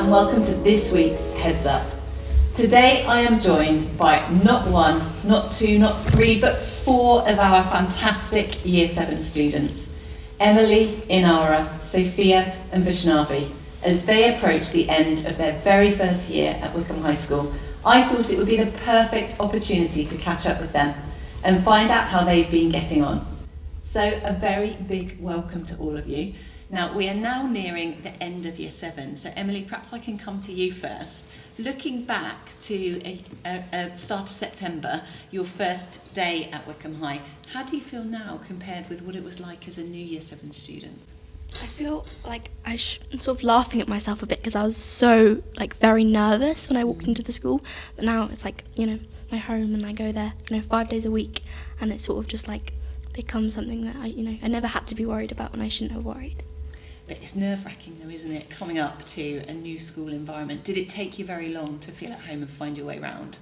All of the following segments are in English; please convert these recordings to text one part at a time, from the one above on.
and welcome to this week's Heads Up. Today I am joined by not one, not two, not three, but four of our fantastic Year 7 students, Emily, Inara, Sophia and Vaishnavi. As they approach the end of their very first year at Wycombe High School, I thought it would be the perfect opportunity to catch up with them and find out how they've been getting on. So a very big welcome to all of you. Now, we are now nearing the end of Year 7, so Emily, perhaps I can come to you first. Looking back to a start of September, your first day at Wycombe High, how do you feel now compared with what it was like as a new Year 7 student? I feel like I'm sort of laughing at myself a bit because I was so very nervous when I walked into the school, but now it's my home and I go there 5 days a week, and it's sort of just become something that I never had to be worried about when I shouldn't have worried. But it's nerve-wracking though, isn't it, coming up to a new school environment? Did it take you very long to feel at home and find your way around?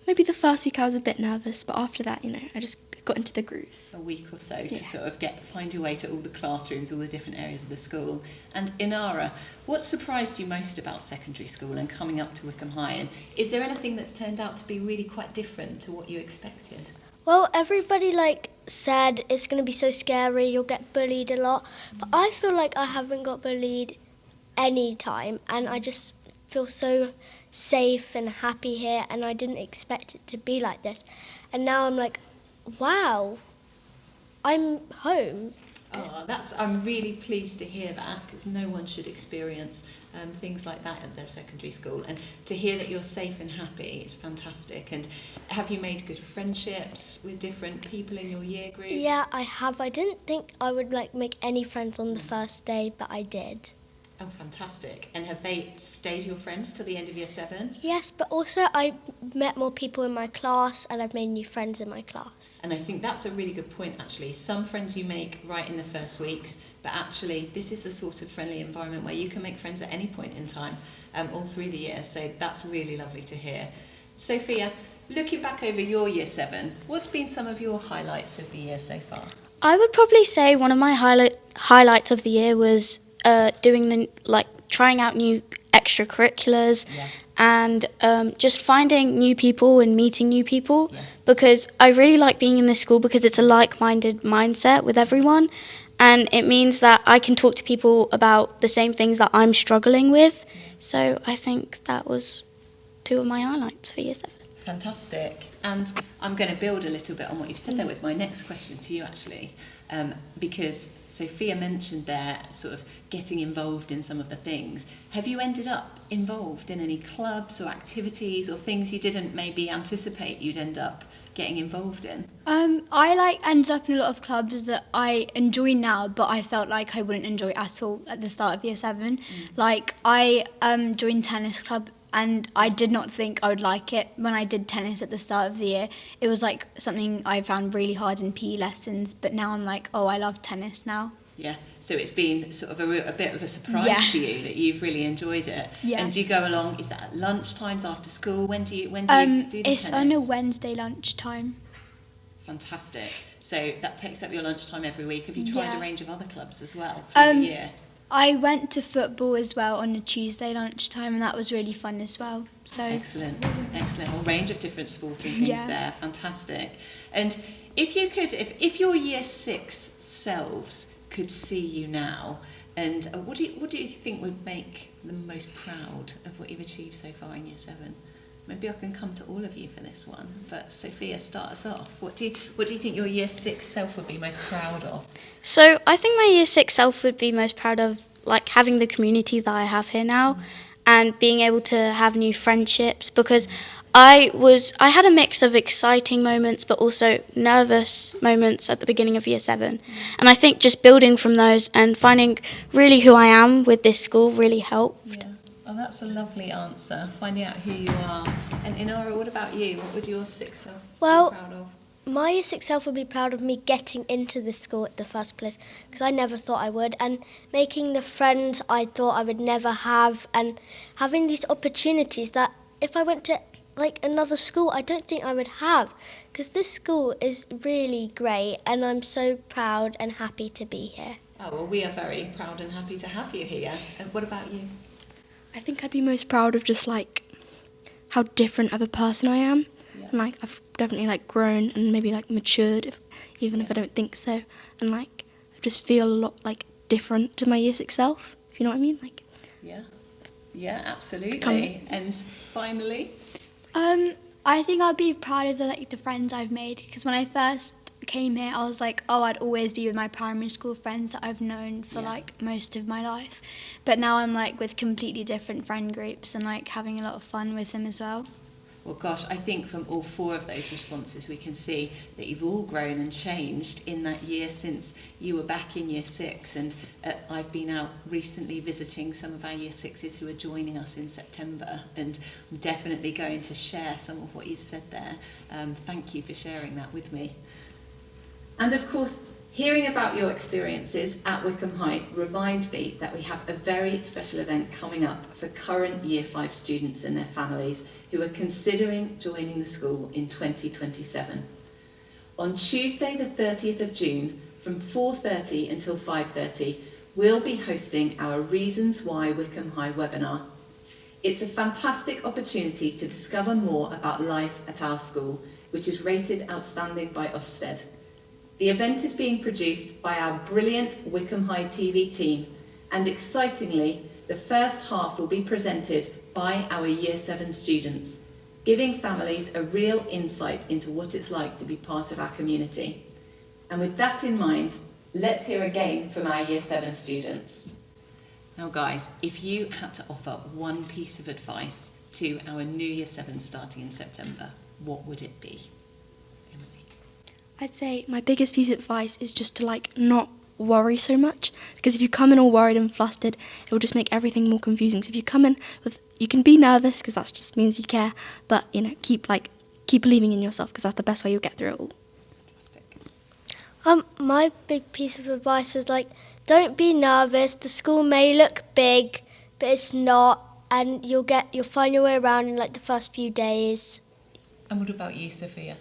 Maybe the first week I was a bit nervous, but after that, I just got into the groove. A week or so to sort of find your way to all the classrooms, all the different areas of the school. And Inara, what surprised you most about secondary school and coming up to Wycombe High? And is there anything that's turned out to be really quite different to what you expected? Well, everybody said it's going to be so scary, you'll get bullied a lot, but I feel like I haven't got bullied any time, and I just feel so safe and happy here, and I didn't expect it to be like this. And now I'm like, wow, I'm home. Oh, I'm really pleased to hear that, because no one should experience things like that at their secondary school. And to hear that you're safe and happy is fantastic. And have you made good friendships with different people in your year group? Yeah, I have. I didn't think I would make any friends on the first day, but I did. Oh, fantastic. And have they stayed your friends till the end of Year 7? Yes, but also I met more people in my class and I've made new friends in my class. And I think that's a really good point, actually. Some friends you make right in the first weeks, but actually this is the sort of friendly environment where you can make friends at any point in time, all through the year. So that's really lovely to hear. Sophia, looking back over your Year 7, what's been some of your highlights of the year so far? I would probably say one of my highlights of the year was trying out new extracurriculars and just finding new people and meeting new people, because I really like being in this school because it's a like-minded mindset with everyone, and it means that I can talk to people about the same things that I'm struggling with. So I think that was two of my highlights for Year 7. Fantastic. And I'm going to build a little bit on what you've said there with my next question to you, actually, because Sophia mentioned there sort of getting involved in some of the things. Have you ended up involved in any clubs or activities or things you didn't maybe anticipate you'd end up getting involved in? I ended up in a lot of clubs that I enjoy now, but I felt like I wouldn't enjoy at all at the start of Year 7. I joined tennis club, and I did not think I would like it when I did tennis at the start of the year. It was something I found really hard in PE lessons, but now I'm I love tennis now. Yeah, so it's been sort of a bit of a surprise to you that you've really enjoyed it. Yeah. And do you go along, is that at lunchtimes, after school? When do you do the tennis? It's on a Wednesday lunchtime. Fantastic. So that takes up your lunchtime every week. Have you tried a range of other clubs as well through the year? I went to football as well on a Tuesday lunchtime, and that was really fun as well. So Excellent. A range of different sporting things there. Fantastic. And if you could, if your Year 6 selves could see you now, and what do you think would make them most proud of what you've achieved so far in Year 7? Maybe I can come to all of you for this one, but Sophia, start us off. What do you think your Year 6 self would be most proud of? So I think my Year 6 self would be most proud of having the community that I have here now, and being able to have new friendships, because I had a mix of exciting moments but also nervous moments at the beginning of Year 7. And I think just building from those and finding really who I am with this school really helped. Yeah. Oh, that's a lovely answer, finding out who you are. And Inara, what about you? What would your 6 self be proud of? My Year 6 self would be proud of me getting into this school at the first place, because I never thought I would, and making the friends I thought I would never have, and having these opportunities that if I went to another school I don't think I would have, because this school is really great and I'm so proud and happy to be here. Oh, well, we are very proud and happy to have you here. And what about you? I think I'd be most proud of just like how different of a person I am. Yeah. And like I've definitely like grown and maybe like matured, even if I don't think so. And like I just feel a lot like different to my year 6 self, if you know what I mean. Like Yeah, absolutely. And finally, I think I'd be proud of the friends I've made, because when I first came here I was like, oh, I'd always be with my primary school friends that I've known for like most of my life, but now I'm like with completely different friend groups and like having a lot of fun with them as well. well, gosh, I think from all 4 of those responses we can see that you've all grown and changed in that year since you were back in year 6. And I've been out recently visiting some of our year 6s who are joining us in September, and I'm definitely going to share some of what you've said there. Thank you for sharing that with me. And of course, hearing about your experiences at Wycombe High reminds me that we have a very special event coming up for current Year 5 students and their families who are considering joining the school in 2027. On Tuesday the 30th of June, from 4:30 until 5:30, we'll be hosting our Reasons Why Wycombe High webinar. It's a fantastic opportunity to discover more about life at our school, which is rated outstanding by Ofsted. The event is being produced by our brilliant Wycombe High TV team, and excitingly, the first half will be presented by our Year 7 students, giving families a real insight into what it's like to be part of our community. And with that in mind, let's hear again from our Year 7 students. Now guys, if you had to offer one piece of advice to our new Year 7 starting in September, what would it be? I'd say my biggest piece of advice is just to like not worry so much, because if you come in all worried and flustered, it will just make everything more confusing. So if you come in with, you can be nervous because that just means you care, but you know, keep believing in yourself, because that's the best way you'll get through it all. Fantastic. My big piece of advice was like, don't be nervous. The school may look big, but it's not, and you'll find your way around in like the first few days. And what about you, Sophia?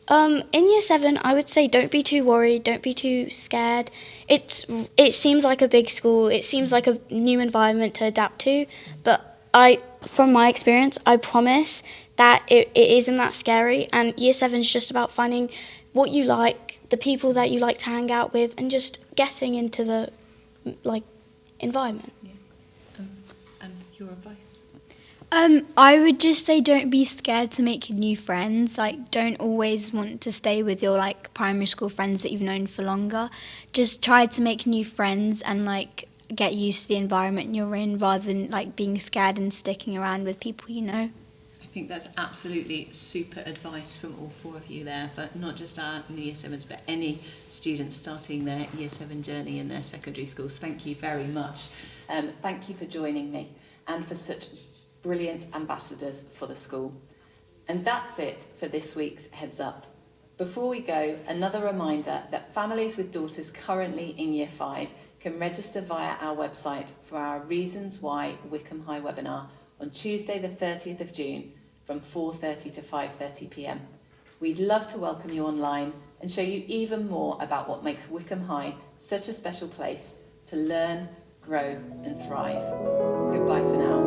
In year 7, I would say don't be too worried, don't be too scared. It seems like a big school, it seems like a new environment to adapt to, but from my experience, I promise that it isn't that scary, and year 7 is just about finding what you like, the people that you like to hang out with, and just getting into the environment. Yeah. And your advice? I would just say don't be scared to make new friends. Like, don't always want to stay with your like primary school friends that you've known for longer. Just try to make new friends and like get used to the environment you're in, rather than like being scared and sticking around with people you know. I think that's absolutely super advice from all 4 of you there, for not just our new Year 7s, but any students starting their Year 7 journey in their secondary schools. Thank you very much. Thank you for joining me and for such brilliant ambassadors for the school. And that's it for this week's Heads Up. Before we go, another reminder that families with daughters currently in Year 5 can register via our website for our Reasons Why Wycombe High webinar on Tuesday the 30th of June from 4:30 to 5:30 p.m. We'd love to welcome you online and show you even more about what makes Wycombe High such a special place to learn, grow and thrive. Goodbye for now.